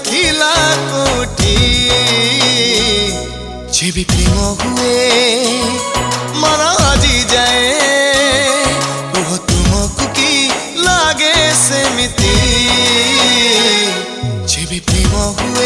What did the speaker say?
ଥିଲା କୋଠି ଯେବେ ପ୍ରେମ ହୁଏ ମନ ଆଜି ଯାଏ କୁହ ତୁମକୁ କି ଲାଗେ ସେମିତି ଯେବେ ପ୍ରେମ ହୁଏ